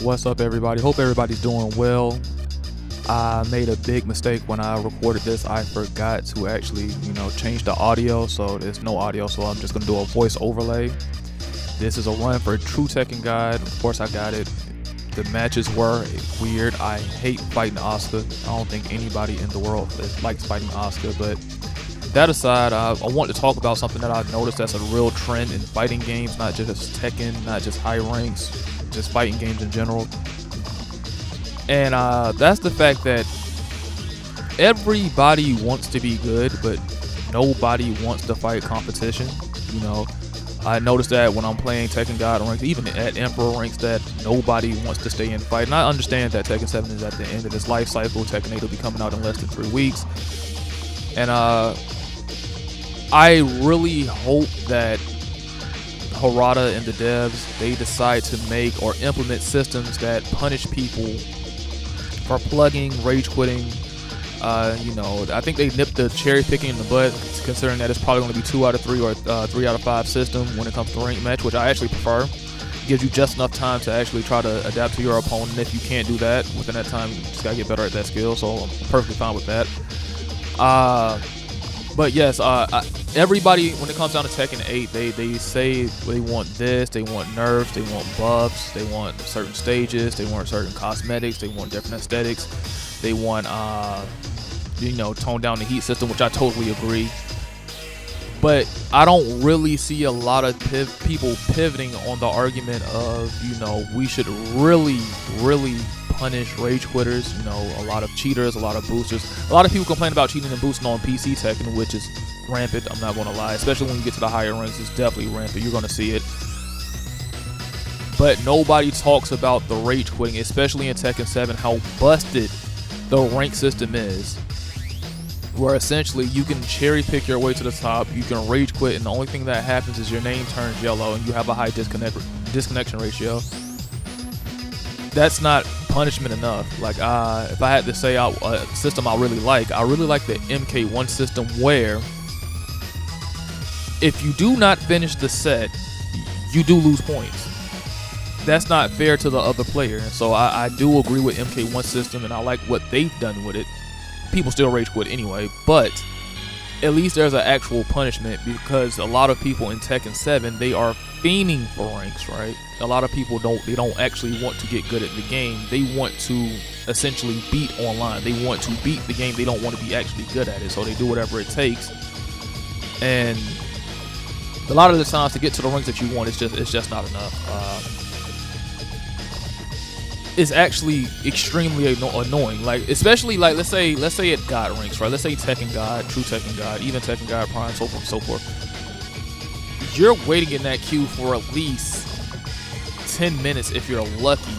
What's up, everybody? Hope everybody's doing well. I made a big mistake when I recorded this. I forgot to actually, change the audio, so there's no audio, so I'm just gonna do a voice overlay. This is a run for True Tekken Guide. Of course, I got it. The matches were weird. I hate fighting Asuka. I don't think anybody in the world likes fighting Asuka, but that aside, I want to talk about something that I've noticed that's a real trend in fighting games, not just Tekken, not just high ranks, just fighting games in general. And that's the fact that everybody wants to be good, but nobody wants to fight competition. I noticed that when I'm playing Tekken God ranks, even at Emperor ranks, that nobody wants to stay in fight. And I understand that Tekken 7 is at the end of its life cycle. Tekken 8 will be coming out in less than 3 weeks. And I really hope that Harada and the devs, they decide to make or implement systems that punish people for plugging, rage quitting. I think they nipped the cherry picking in the butt, considering that it's probably going to be 2 out of 3 or 3 out of 5 system when it comes to ranked match, which I actually prefer. It gives you just enough time to actually try to adapt to your opponent. And if you can't do that within that time, you just got to get better at that skill. So I'm perfectly fine with that. But yes, everybody, when it comes down to Tekken 8, they say they want this, they want nerfs, they want buffs, they want certain stages, they want certain cosmetics, they want different aesthetics, they want, tone down the heat system, which I totally agree. But I don't really see a lot of people pivoting on the argument of, we should really punish rage quitters, a lot of cheaters, a lot of boosters. A lot of people complain about cheating and boosting on PC Tekken, which is rampant, I'm not going to lie. Especially when you get to the higher ranks, it's definitely rampant. You're going to see it. But nobody talks about the rage quitting, especially in Tekken 7, how busted the rank system is. Where essentially you can cherry pick your way to the top, you can rage quit, and the only thing that happens is your name turns yellow and you have a high disconnection ratio. That's not punishment enough. Like, if I had to say a system I really like the MK1 system, where if you do not finish the set, you do lose points. That's not fair to the other player. And so I do agree with MK1 system, and I like what they've done with it. People still rage quit anyway, but at least there's an actual punishment, because a lot of people in Tekken 7, they are fiending for ranks, right? A lot of people don't actually want to get good at the game. They want to essentially beat online. They want to beat the game. They don't want to be actually good at it, so they do whatever it takes. And a lot of the times, to get to the ranks that you want, it's just not enough. It's actually extremely annoying. Like, especially like let's say at God ranks, right? Let's say Tekken God, True Tekken God, even Tekken God Prime, so forth and so forth. You're waiting in that queue for at least 10 minutes if you're lucky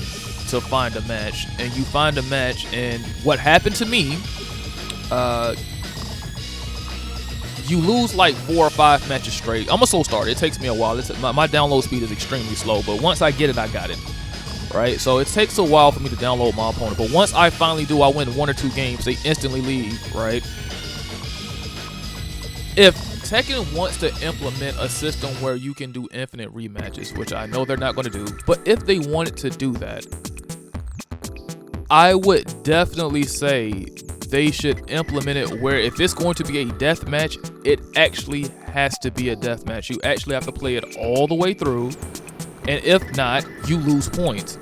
to find a match, and you find a match, and what happened to me, you lose like 4 or 5 matches straight. I'm a slow starter. It takes me a while. My download speed is extremely slow, but once I get it, I got it. Right, so it takes a while for me to download my opponent, but once I finally do, I win 1 or 2 games, they instantly leave, right? If Tekken wants to implement a system where you can do infinite rematches, which I know they're not going to do, but if they wanted to do that, I would definitely say they should implement it where if it's going to be a death match, it actually has to be a death match. You actually have to play it all the way through. And if not, you lose points.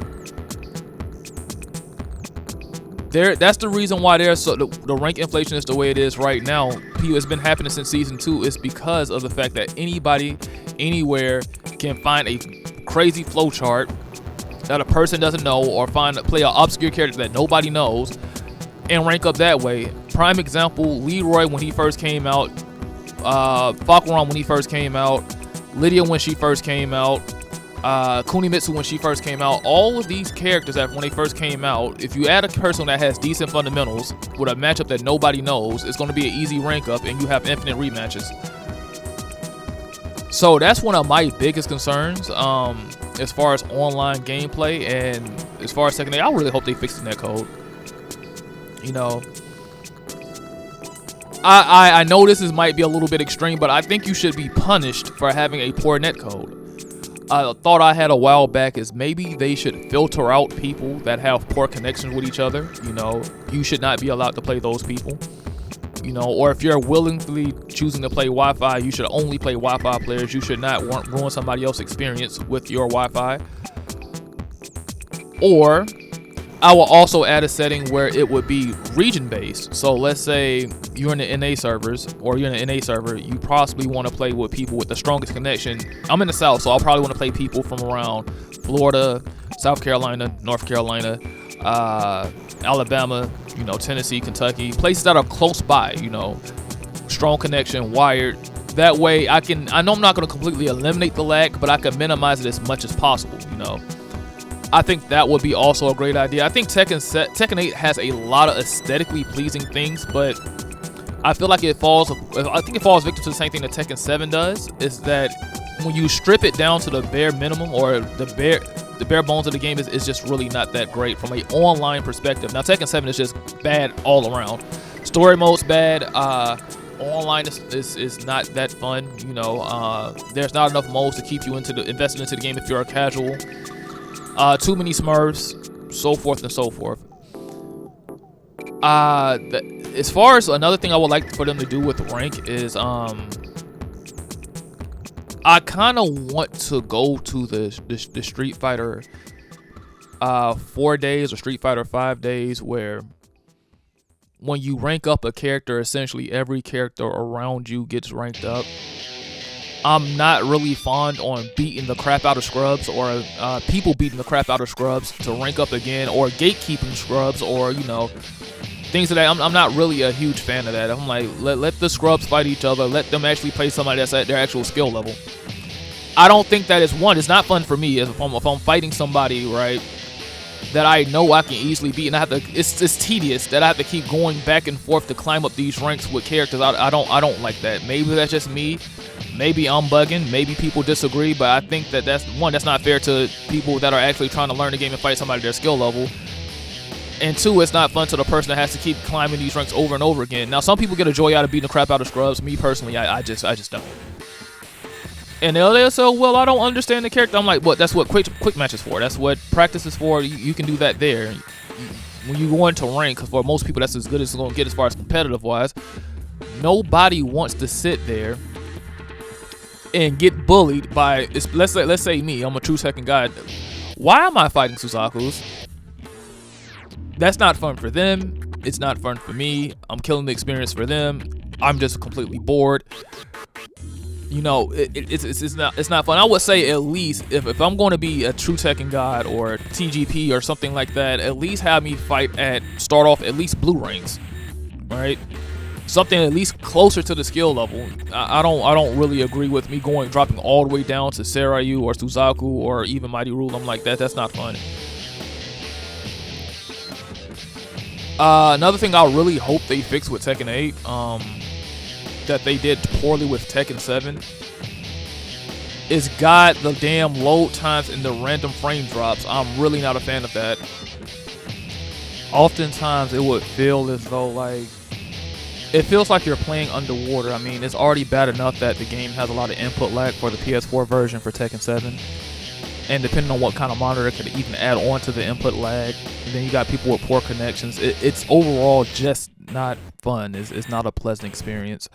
That's the reason why the rank inflation is the way it is right now. It's been happening since season 2. It's because of the fact that anybody, anywhere, can find a crazy flowchart that a person doesn't know, or play an obscure character that nobody knows, and rank up that way. Prime example: Leroy when he first came out, Fakuran when he first came out, Lydia when she first came out. Kunimitsu when she first came out. All of these characters that when they first came out, if you add a person that has decent fundamentals with a matchup that nobody knows, it's going to be an easy rank up, and you have infinite rematches. So that's one of my biggest concerns as far as online gameplay, and as far as Tekken 8, I really hope they fix the netcode. I know this might be a little bit extreme, but I think you should be punished for having a poor netcode. thought I had a while back is maybe they should filter out people that have poor connections with each other. You know, you should not be allowed to play those people. You know, or if you're willingly choosing to play Wi-Fi, you should only play Wi-Fi players. You should not ruin somebody else's experience with your Wi-Fi. Or I will also add a setting where it would be region-based. So let's say you're in the NA servers, or you're in an NA server, you possibly want to play with people with the strongest connection. I'm in the South, so I'll probably want to play people from around Florida, South Carolina, North Carolina, Alabama, you know, Tennessee, Kentucky, places that are close by, you know, strong connection, wired. That way I know I'm not going to completely eliminate the lag, but I can minimize it as much as possible, you know. I think that would be also a great idea. I think Tekken 8 has a lot of aesthetically pleasing things, but I feel like it falls victim to the same thing that Tekken 7 does, is that when you strip it down to the bare minimum, or the bare bones of the game, is just really not that great from an online perspective. Now Tekken 7 is just bad all around. Story mode's bad. Online is not that fun. You know, there's not enough modes to keep you invested into the game if you're a casual. Too many Smurfs, so forth and so forth. As far as another thing I would like for them to do with rank is, I kind of want to go to the Street Fighter 4 days or Street Fighter 5 days, where when you rank up a character, essentially every character around you gets ranked up. I'm not really fond on beating the crap out of scrubs, or people beating the crap out of scrubs to rank up again, or gatekeeping scrubs, or, you know, things of that. I'm not really a huge fan of that. I'm like, let the scrubs fight each other. Let them actually play somebody that's at their actual skill level. I don't think that is one. It's not fun for me if I'm fighting somebody, right, that I know I can easily beat, and I have to. It's tedious that I have to keep going back and forth to climb up these ranks with characters. I don't like that. Maybe that's just me. Maybe I'm bugging. Maybe people disagree, but I think that that's not fair to people that are actually trying to learn the game and fight somebody at their skill level. And two, it's not fun to the person that has to keep climbing these ranks over and over again. Now, some people get a joy out of beating the crap out of scrubs. Me personally, I just don't. And they'll say, well, I don't understand the character. I'm like, well, that's what quick match is for. That's what practice is for. You can do that there. When you go into rank, for most people, that's as good as it's going to get as far as competitive wise. Nobody wants to sit there and get bullied by, let's say me. I'm a true Tekken guy. Why am I fighting Suzakus? That's not fun for them. It's not fun for me. I'm killing the experience for them. I'm just completely bored. You know, it's not fun. I would say at least if I'm going to be a true Tekken god or TGP or something like that, at least have me start off at least blue ranks, right? Something at least closer to the skill level. I don't really agree with me dropping all the way down to Sarayu or Suzaku or even Mighty Rule. I'm like, that's not fun. Another thing I really hope they fix with Tekken 8, that they did poorly with Tekken 7, is got the damn load times and the random frame drops. I'm really not a fan of that. Oftentimes it would feel as though it feels like you're playing underwater. I mean, it's already bad enough that the game has a lot of input lag for the PS4 version for Tekken 7. And depending on what kind of monitor, it could even add on to the input lag. And then you got people with poor connections. It's overall just not fun. It's not a pleasant experience.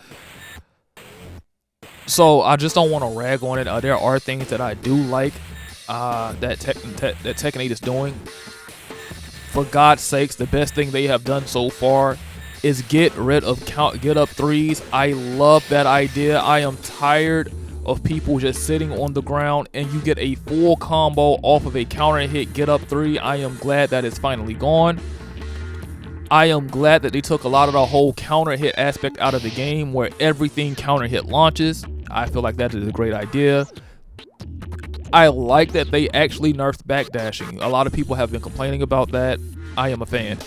So I just don't want to rag on it. There are things that I do like that Tekken 8 is doing. For God's sakes, the best thing they have done so far is get rid of get up threes. I love that idea. I am tired of people just sitting on the ground and you get a full combo off of a counter hit get up three. I am glad that it's finally gone. I am glad that they took a lot of the whole counter hit aspect out of the game where everything counter hit launches. I feel like that is a great idea. I like that they actually nerfed backdashing. A lot of people have been complaining about that. I am a fan.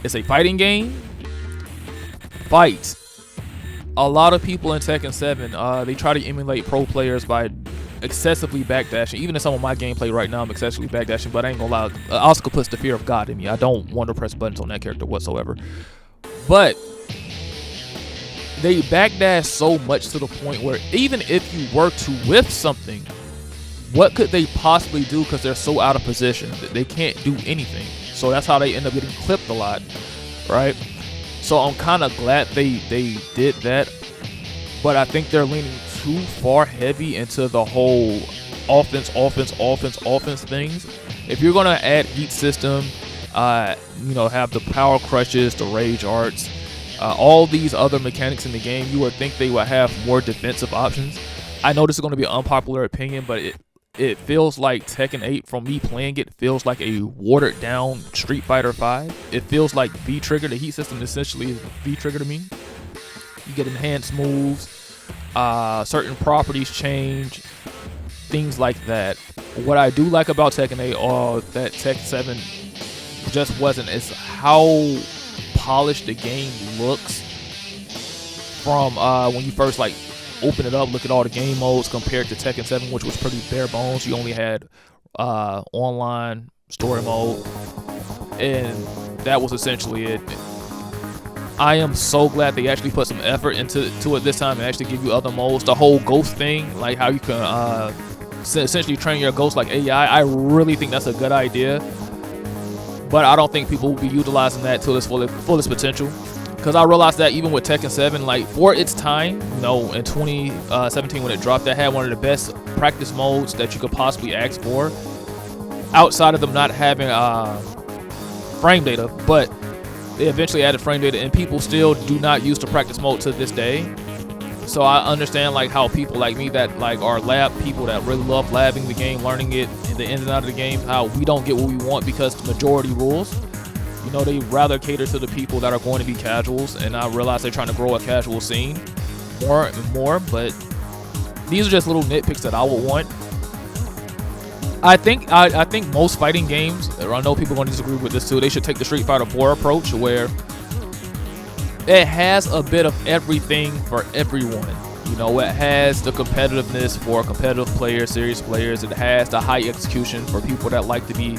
It's a fighting game. Fight. A lot of people in Tekken 7, they try to emulate pro players by excessively backdashing. Even in some of my gameplay right now, I'm excessively backdashing, but I ain't gonna lie. Asuka puts the fear of God in me. I don't want to press buttons on that character whatsoever. But they backdash so much to the point where even if you were to whiff something, what could they possibly do, because they're so out of position that they can't do anything. So that's how they end up getting clipped a lot, right? So I'm kind of glad they did that, but I think they're leaning too far heavy into the whole offense things. If you're gonna add heat system, have the power crushes, the rage arts, all these other mechanics in the game, you would think they would have more defensive options. I know this is going to be an unpopular opinion, but it feels like Tekken 8, from me playing it, feels like a watered down Street Fighter 5. It feels like V-Trigger. The heat system essentially is V-Trigger to me. You get enhanced moves, certain properties change, things like that. What I do like about Tekken 8, or that Tekken 7 just wasn't, is how polished the game looks from when you first open it up, look at all the game modes compared to Tekken 7, which was pretty bare bones. You only had online story mode, and that was essentially it. I am so glad they actually put some effort into it this time and actually give you other modes. The whole ghost thing, like how you can essentially train your ghost like AI, I really think that's a good idea. But I don't think people will be utilizing that to its fullest potential. Because I realized that even with Tekken 7, for its time, in 2017 when it dropped, that had one of the best practice modes that you could possibly ask for, outside of them not having frame data. But they eventually added frame data, and people still do not use the practice mode to this day. So I understand how people like me that are lab people that really love labbing the game, learning it, the ins and out of the game, how we don't get what we want because the majority rules. They rather cater to the people that are going to be casuals, and I realize they're trying to grow a casual scene more and more, but these are just little nitpicks that I would want. I think most fighting games, I know people are going to disagree with this too, they should take the Street Fighter 4 approach, where it has a bit of everything for everyone. It has the competitiveness for competitive players, serious players. It has the high execution for people that like to be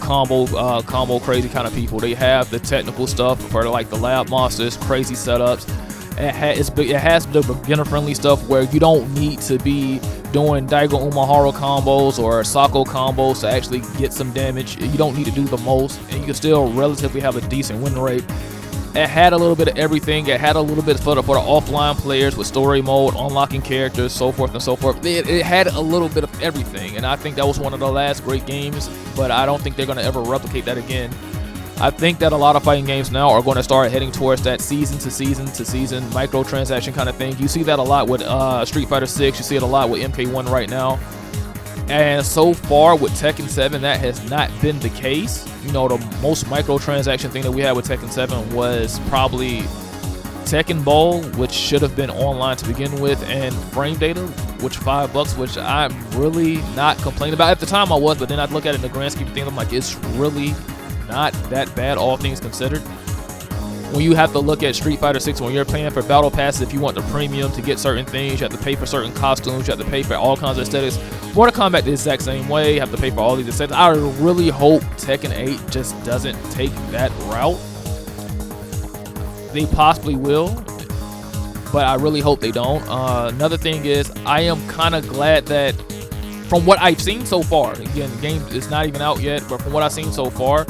combo crazy kind of people. They have the technical stuff for the lab monsters, crazy setups. It has the beginner friendly stuff where you don't need to be doing Daigo Umehara combos or Sako combos to actually get some damage. You don't need to do the most, and you can still relatively have a decent win rate. It had a little bit of everything. It had a little bit for the offline players with story mode, unlocking characters, so forth and so forth. It had a little bit of everything, and I think that was one of the last great games, but I don't think they're going to ever replicate that again. I think that a lot of fighting games now are going to start heading towards that season to season microtransaction kind of thing. You see that a lot with Street Fighter 6. You see it a lot with MK1 right now. And so far with Tekken 7, that has not been the case. The most microtransaction thing that we had with Tekken 7 was probably Tekken Ball, which should have been online to begin with, and frame data, which $5, which I'm really not complaining about. At the time I was, but then I'd look at it in the grand scheme of things, I'm like, it's really not that bad, all things considered. When you have to look at Street Fighter 6, when you're paying for battle passes, if you want the premium to get certain things, you have to pay for certain costumes, you have to pay for all kinds of aesthetics. Mortal Kombat the exact same way, you have to pay for all these aesthetics. I really hope Tekken 8 just doesn't take that route. They possibly will, but I really hope they don't. Another thing is, I am kind of glad that from what I've seen so far, again, the game is not even out yet, but from what I've seen so far,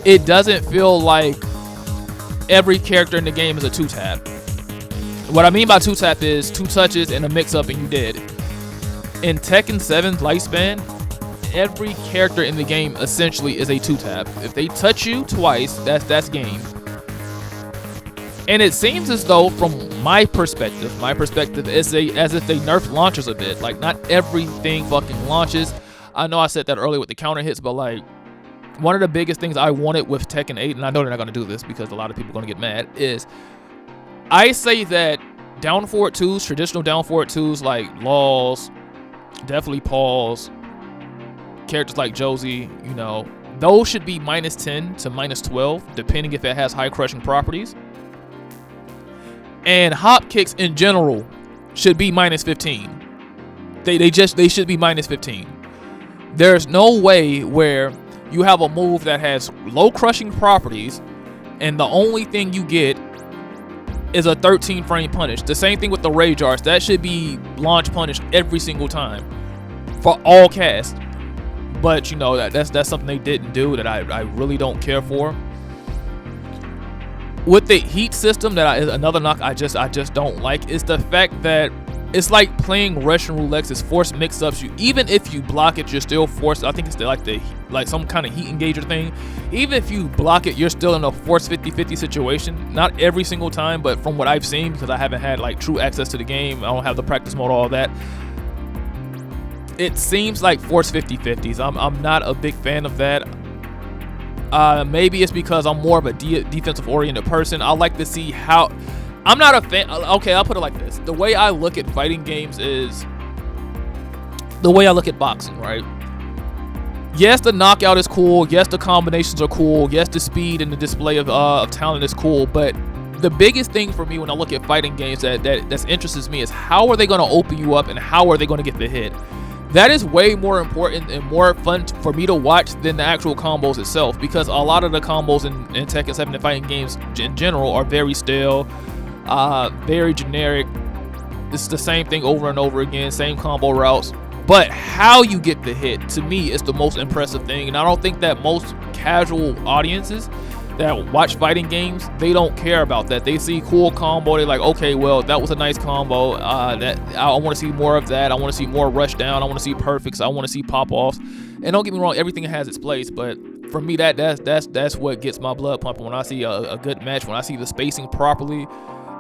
it doesn't feel like every character in the game is a two-tap. What I mean by two-tap is 2 touches and a mix-up and you dead. In Tekken 7's lifespan, every character in the game essentially is a 2-tap. If they touch you twice, that's game. And it seems as though, from my perspective is as if they nerfed launchers a bit. Not everything fucking launches. I know I said that earlier with the counter hits, but one of the biggest things I wanted with Tekken 8, and I know they're not going to do this because a lot of people are going to get mad, is I say that down forward 2s, traditional down forward 2s like Laws, definitely Paul's, characters like Josie, those should be -10 to -12, depending if it has high crushing properties. And hop kicks in general should be -15. They should be -15. There's no way where you have a move that has low crushing properties, and the only thing you get is a 13 frame punish. The same thing with the rage arts. That should be launch punish every single time for all casts. But you know, that's something they didn't do that I really don't care for. With the heat system, that is another knock I just don't like, is the fact that it's like playing Russian roulette. It's forced mix-ups. Even if you block it, you're still forced. I think it's like some kind of heat engager thing. Even if you block it, you're still in a forced 50-50 situation. Not every single time, but from what I've seen, because I haven't had like true access to the game, I don't have the practice mode, all that. It seems like forced 50-50s. I'm not a big fan of that. Maybe it's because I'm more of a defensive-oriented person. I like to see how. I'm not a fan. Okay, I'll put it like this. The way I look at fighting games is the way I look at boxing, right? Yes, the knockout is cool. Yes, the combinations are cool. Yes, the speed and the display of talent is cool. But the biggest thing for me when I look at fighting games that interests me is how are they going to open you up and how are they going to get the hit? That is way more important and more fun for me to watch than the actual combos itself, because a lot of the combos in Tekken 7 and fighting games in general are very stale, very generic. It's the same thing over and over again, same combo routes. But how you get the hit, to me, is the most impressive thing. And I don't think that most casual audiences that watch fighting games, they don't care about that. They see cool combo, they're like, okay, well, that was a nice combo. That I want to see more of that. I want to see more rush down. I want to see perfects. I want to see pop-offs. And don't get me wrong, everything has its place, but for me, that's what gets my blood pumping when I see a good match, when I see the spacing properly,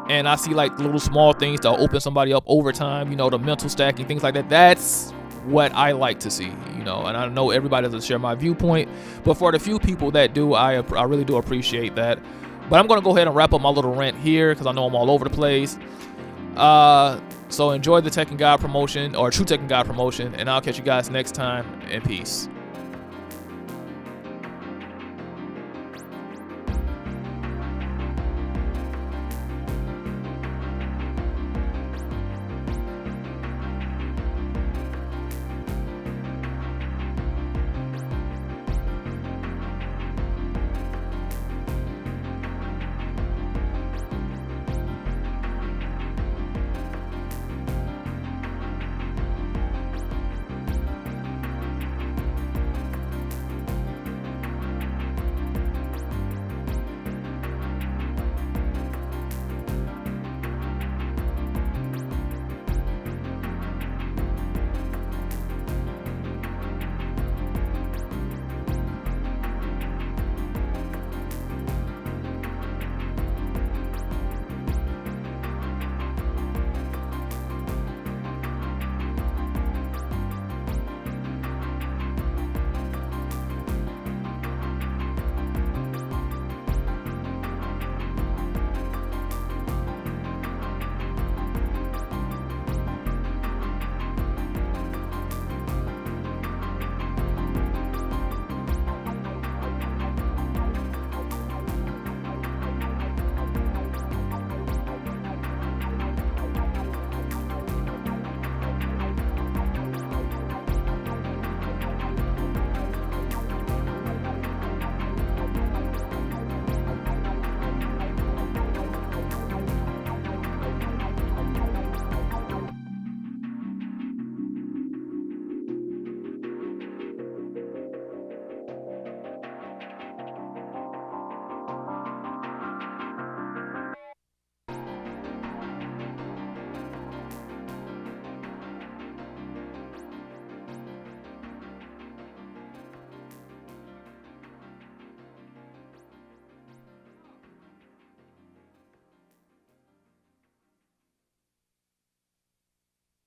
and I see like little small things to open somebody up over time, you know, the mental stacking, things like that. That's what I like to see, you know, and I know everybody doesn't share my viewpoint, but for the few people that do, I really do appreciate that. But I'm going to go ahead and wrap up my little rant here because I know I'm all over the place. So enjoy the Tekken God promotion, or True Tekken God promotion, and I'll catch you guys next time, and peace.